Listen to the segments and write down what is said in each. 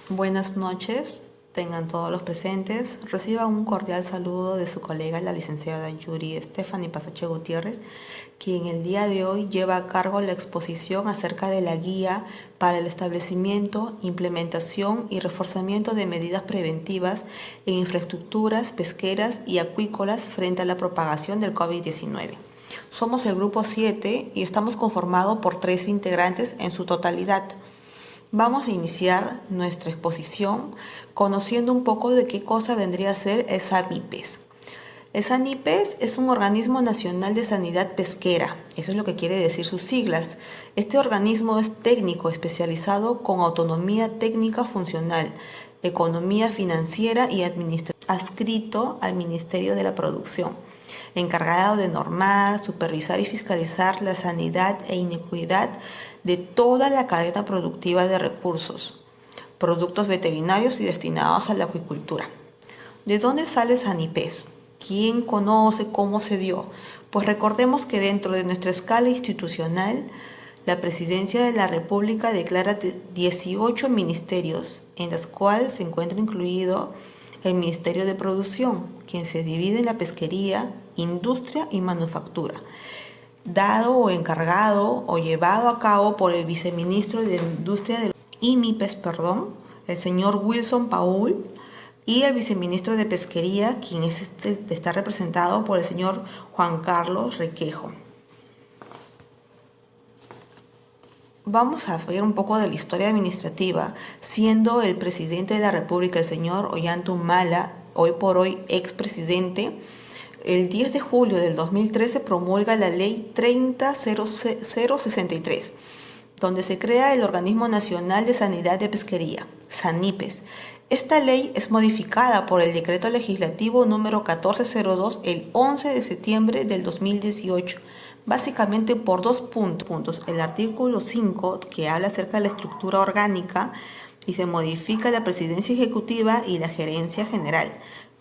Buenas noches, tengan todos los presentes. Reciba un cordial saludo de su colega, la licenciada Yuri Stephanie Pasache Gutiérrez, quien el día de hoy lleva a cargo la exposición acerca de la guía para el establecimiento, implementación y reforzamiento de medidas preventivas en infraestructuras pesqueras y acuícolas frente a la propagación del COVID-19. Somos el grupo 7 y estamos conformados por 3 integrantes en su totalidad. Vamos a iniciar nuestra exposición conociendo un poco de qué cosa vendría a ser el SANIPES. El SANIPES es un organismo nacional de sanidad pesquera, eso es lo que quiere decir sus siglas. Este organismo es técnico especializado con autonomía técnica funcional, economía financiera y administrativa, adscrito al Ministerio de la Producción, encargado de normar, supervisar y fiscalizar la sanidad e iniquidad de toda la cadena productiva de recursos, productos veterinarios y destinados a la acuicultura. ¿De dónde sale SANIPES? ¿Quién conoce cómo se dio? Pues recordemos que dentro de nuestra escala institucional, la Presidencia de la República declara 18 ministerios, en los cuales se encuentra incluido el Ministerio de Producción, quien se divide en la pesquería, industria y manufactura, dado o encargado o llevado a cabo por el viceministro de Industria del IMIPES, el señor Wilson Paul, y el viceministro de Pesquería, quien está representado por el señor Juan Carlos Requejo. Vamos a ver un poco de la historia administrativa, siendo el presidente de la República, el señor Ollanta Humala, hoy por hoy expresidente. El 10 de julio del 2013 promulga la Ley 30.063, donde se crea el Organismo Nacional de Sanidad de Pesquería, SANIPES. Esta ley es modificada por el Decreto Legislativo número 1402 el 11 de septiembre del 2018, básicamente por dos puntos. El artículo 5, que habla acerca de la estructura orgánica, y se modifica la presidencia ejecutiva y la gerencia general.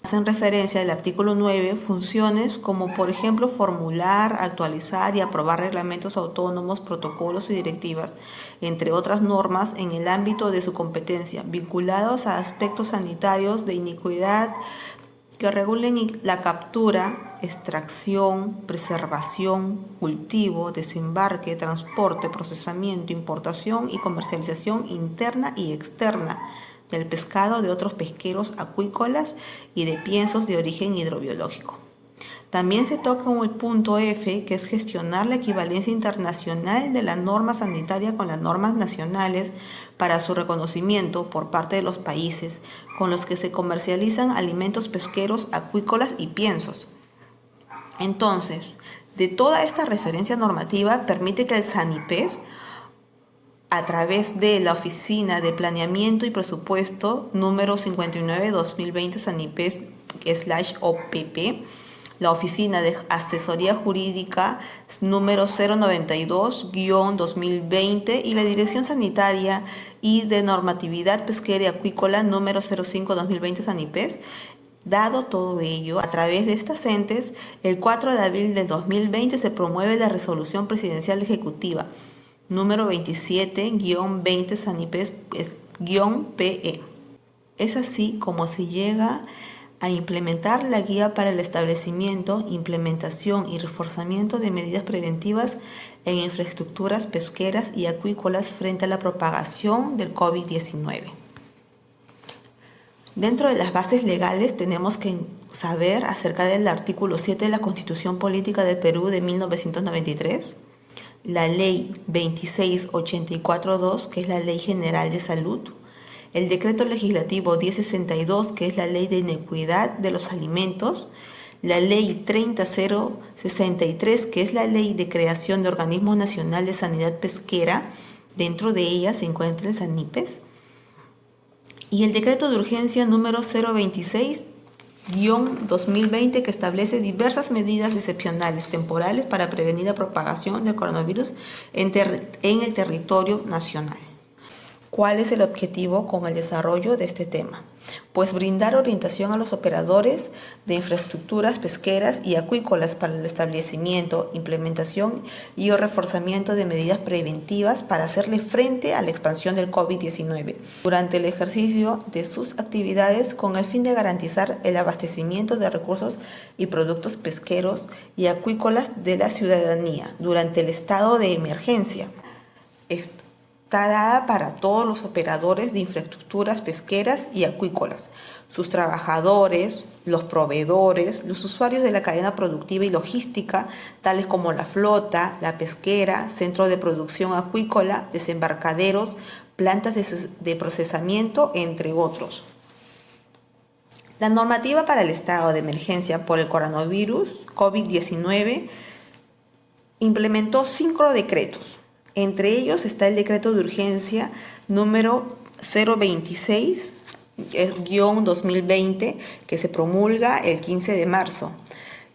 Hacen referencia al artículo 9, funciones como por ejemplo formular, actualizar y aprobar reglamentos autónomos, protocolos y directivas, entre otras normas en el ámbito de su competencia, vinculados a aspectos sanitarios de iniquidad que regulen la captura, extracción, preservación, cultivo, desembarque, transporte, procesamiento, importación y comercialización interna y externa del pescado de otros pesqueros acuícolas y de piensos de origen hidrobiológico. También se toca el punto F, que es gestionar la equivalencia internacional de la norma sanitaria con las normas nacionales para su reconocimiento por parte de los países con los que se comercializan alimentos pesqueros, acuícolas y piensos. Entonces, de toda esta referencia normativa permite que el SANIPES, a través de la Oficina de Planeamiento y Presupuesto número 59-2020 SANIPES/OPP, la Oficina de Asesoría Jurídica número 092-2020 y la Dirección Sanitaria y de Normatividad Pesquera y Acuícola número 05-2020 SANIPES. Dado todo ello, a través de estas entes, el 4 de abril del 2020 se promueve la Resolución Presidencial Ejecutiva número 27-20 SANIPES-PE. Es así como se llega a implementar la guía para el establecimiento, implementación y reforzamiento de medidas preventivas en infraestructuras pesqueras y acuícolas frente a la propagación del COVID-19. Dentro de las bases legales tenemos que saber acerca del artículo 7 de la Constitución Política del Perú de 1993, la Ley 2684-2, que es la Ley General de Salud, el Decreto Legislativo 1062, que es la Ley de Iniquidad de los Alimentos, la Ley 30.063, que es la Ley de Creación de Organismo Nacional de Sanidad Pesquera, dentro de ella se encuentra el SANIPES, y el Decreto de Urgencia número 026-2020, que establece diversas medidas excepcionales temporales para prevenir la propagación del coronavirus en el territorio nacional. ¿Cuál es el objetivo con el desarrollo de este tema? Pues brindar orientación a los operadores de infraestructuras pesqueras y acuícolas para el establecimiento, implementación y o reforzamiento de medidas preventivas para hacerle frente a la expansión del COVID-19 durante el ejercicio de sus actividades con el fin de garantizar el abastecimiento de recursos y productos pesqueros y acuícolas de la ciudadanía durante el estado de emergencia. Está dada para todos los operadores de infraestructuras pesqueras y acuícolas, sus trabajadores, los proveedores, los usuarios de la cadena productiva y logística, tales como la flota, la pesquera, centro de producción acuícola, desembarcaderos, plantas de procesamiento, entre otros. La normativa para el estado de emergencia por el coronavirus COVID-19 implementó 5 decretos. Entre ellos está el decreto de urgencia número 026-2020 que se promulga el 15 de marzo.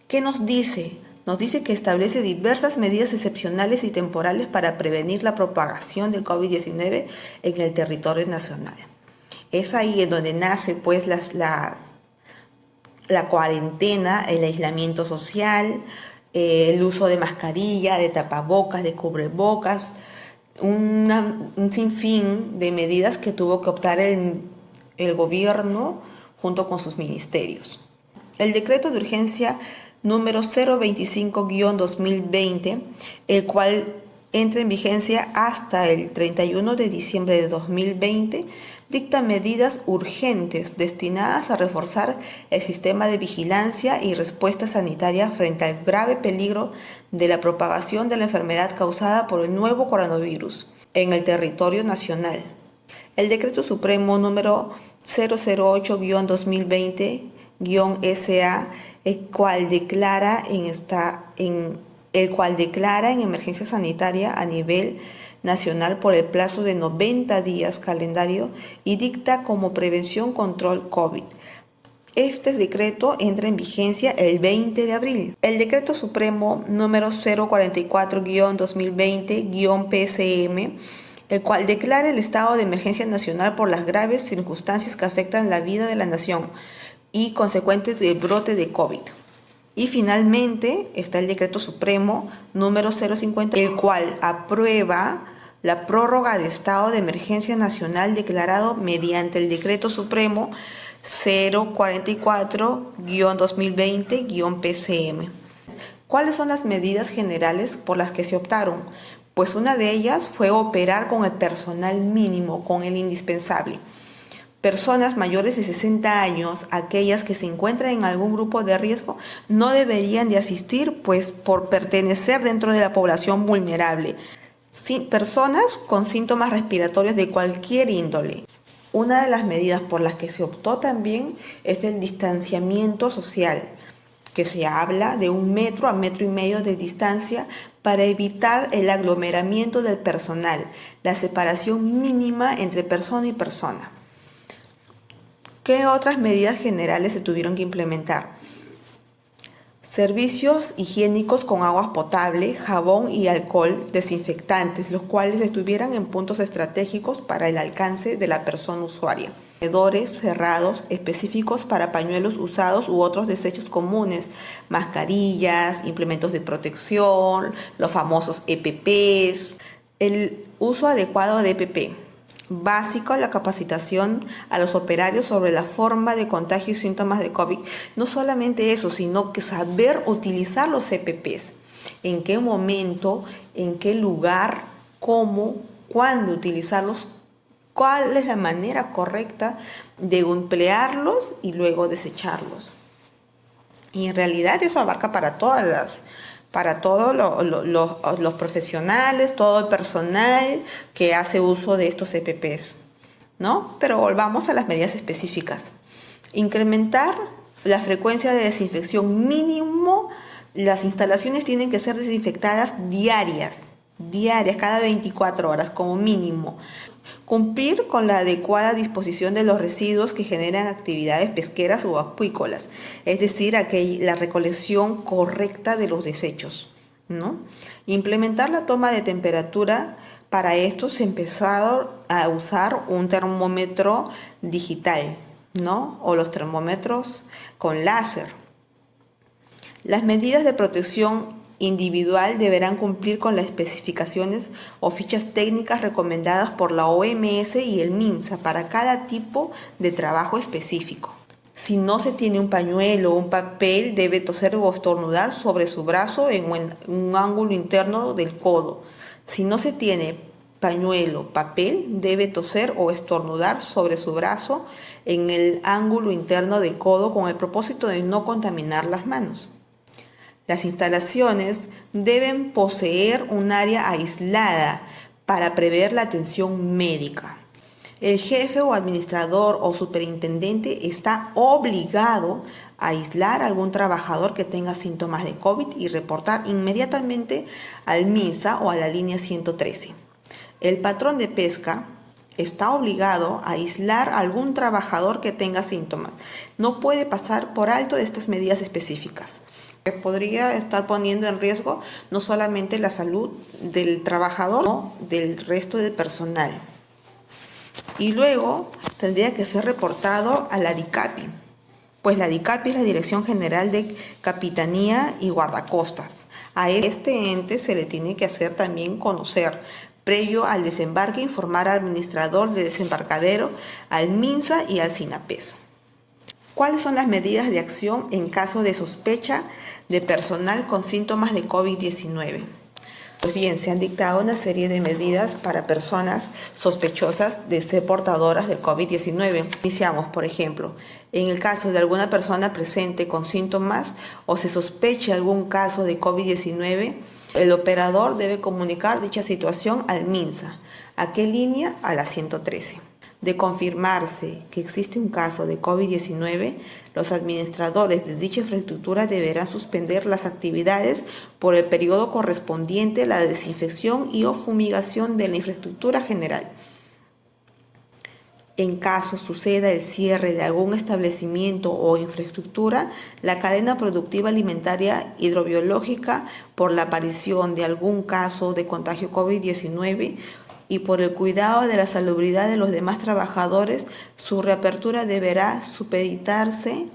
¿Qué nos dice? Nos dice que establece diversas medidas excepcionales y temporales para prevenir la propagación del COVID-19 en el territorio nacional. Es ahí en donde nace pues la cuarentena, el aislamiento social, el uso de mascarilla, de tapabocas, de cubrebocas, un sinfín de medidas que tuvo que optar el gobierno junto con sus ministerios. El decreto de urgencia número 025-2020, el cual entra en vigencia hasta el 31 de diciembre de 2020, dicta medidas urgentes destinadas a reforzar el sistema de vigilancia y respuesta sanitaria frente al grave peligro de la propagación de la enfermedad causada por el nuevo coronavirus en el territorio nacional. El Decreto Supremo número 008-2020-SA, el cual declara en emergencia sanitaria a nivel nacional por el plazo de 90 días calendario y dicta como prevención control COVID. Este decreto entra en vigencia el 20 de abril. El Decreto Supremo número 044-2020-PSM, el cual declara el estado de emergencia nacional por las graves circunstancias que afectan la vida de la nación y consecuentes del brote de COVID. Y finalmente está el Decreto Supremo número 050, el cual aprueba la prórroga de estado de emergencia nacional declarado mediante el Decreto Supremo 044-2020-PCM. ¿Cuáles son las medidas generales por las que se optaron? Pues una de ellas fue operar con el personal mínimo, con el indispensable. Personas mayores de 60 años, aquellas que se encuentran en algún grupo de riesgo, no deberían de asistir, pues por pertenecer dentro de la población vulnerable. Personas con síntomas respiratorios de cualquier índole. Una de las medidas por las que se optó también es el distanciamiento social, que se habla de 1 metro a 1,5 metros de distancia para evitar el aglomeramiento del personal, la separación mínima entre persona y persona. ¿Qué otras medidas generales se tuvieron que implementar? Servicios higiénicos con agua potable, jabón y alcohol, desinfectantes, los cuales estuvieran en puntos estratégicos para el alcance de la persona usuaria. Contenedores cerrados específicos para pañuelos usados u otros desechos comunes, mascarillas, implementos de protección, los famosos EPPs, el uso adecuado de EPP. Básico, la capacitación a los operarios sobre la forma de contagio y síntomas de COVID. No solamente eso, sino que saber utilizar los EPPs. En qué momento, en qué lugar, cómo, cuándo utilizarlos, cuál es la manera correcta de emplearlos y luego desecharlos. Y en realidad eso abarca para todos los profesionales, todo el personal que hace uso de estos EPPs, ¿no? Pero volvamos a las medidas específicas. Incrementar la frecuencia de desinfección mínimo. Las instalaciones tienen que ser desinfectadas diarias, cada 24 horas como mínimo. Cumplir con la adecuada disposición de los residuos que generan actividades pesqueras o acuícolas, es decir, la recolección correcta de los desechos, ¿no? Implementar la toma de temperatura Para esto se empezó a usar un termómetro digital, ¿no? O los termómetros con láser. Las medidas de protección individual deberán cumplir con las especificaciones o fichas técnicas recomendadas por la OMS y el MINSA para cada tipo de trabajo específico. Si no se tiene un pañuelo o un papel, debe toser o estornudar sobre su brazo en un ángulo interno del codo. Si no se tiene pañuelo, papel, debe toser o estornudar sobre su brazo en el ángulo interno del codo con el propósito de no contaminar las manos. Las instalaciones deben poseer un área aislada para prever la atención médica. El jefe o administrador o superintendente está obligado a aislar a algún trabajador que tenga síntomas de COVID y reportar inmediatamente al MINSA o a la línea 113. El patrón de pesca está obligado a aislar a algún trabajador que tenga síntomas. No puede pasar por alto estas medidas específicas, que podría estar poniendo en riesgo no solamente la salud del trabajador, sino del resto del personal. Y luego tendría que ser reportado a la DICAPI, pues la DICAPI es la Dirección General de Capitanía y Guardacostas. A este ente se le tiene que hacer también conocer, previo al desembarque, informar al administrador del desembarcadero, al MINSA y al SINAPES. ¿Cuáles son las medidas de acción en caso de sospecha de personal con síntomas de COVID-19? Pues bien, se han dictado una serie de medidas para personas sospechosas de ser portadoras del COVID-19. Iniciamos, por ejemplo, en el caso de alguna persona presente con síntomas o se sospeche algún caso de COVID-19, el operador debe comunicar dicha situación al MINSA. ¿A qué línea? A la 113. De confirmarse que existe un caso de COVID-19, los administradores de dicha infraestructura deberán suspender las actividades por el periodo correspondiente a la desinfección y o fumigación de la infraestructura general. En caso suceda el cierre de algún establecimiento o infraestructura, la cadena productiva alimentaria hidrobiológica por la aparición de algún caso de contagio COVID-19 y por el cuidado de la salubridad de los demás trabajadores, su reapertura deberá supeditarse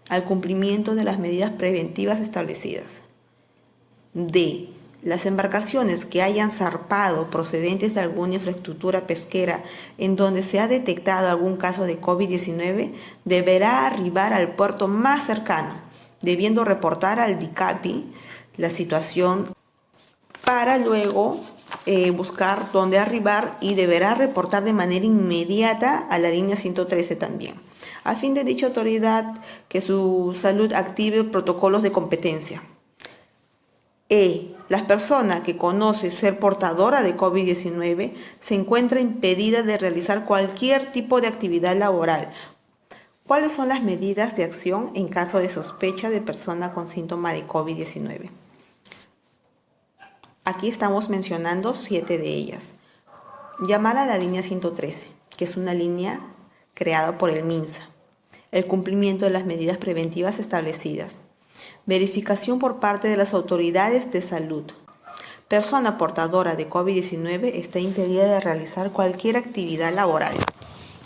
al cumplimiento de las medidas preventivas establecidas. D. Las embarcaciones que hayan zarpado procedentes de alguna infraestructura pesquera en donde se ha detectado algún caso de COVID-19 deberá arribar al puerto más cercano, debiendo reportar al DICAPI la situación para luego buscar dónde arribar y deberá reportar de manera inmediata a la línea 113 también, a fin de dicha autoridad que su salud active protocolos de competencia. Las personas que conoce ser portadora de COVID-19 se encuentra impedida de realizar cualquier tipo de actividad laboral. ¿Cuáles son las medidas de acción en caso de sospecha de persona con síntoma de COVID-19? Aquí estamos mencionando 7 de ellas. Llamar a la línea 113, que es una línea creada por el MINSA. El cumplimiento de las medidas preventivas establecidas. Verificación por parte de las autoridades de salud. Persona portadora de COVID-19 está impedida de realizar cualquier actividad laboral.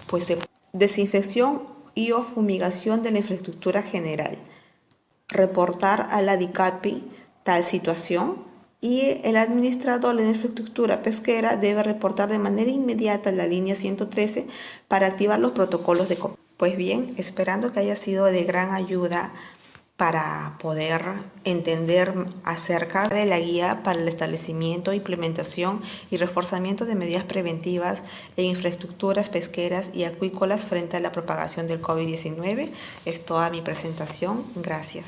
Pues desinfección y o fumigación de la infraestructura general. Reportar a la DICAPI tal situación. Y el administrador de la infraestructura pesquera debe reportar de manera inmediata a la línea 113 para activar los protocolos de COVID. Pues bien, esperando que haya sido de gran ayuda para poder entender acerca de la guía para el establecimiento, implementación y reforzamiento de medidas preventivas en infraestructuras pesqueras y acuícolas frente a la propagación del COVID-19. Es toda mi presentación. Gracias.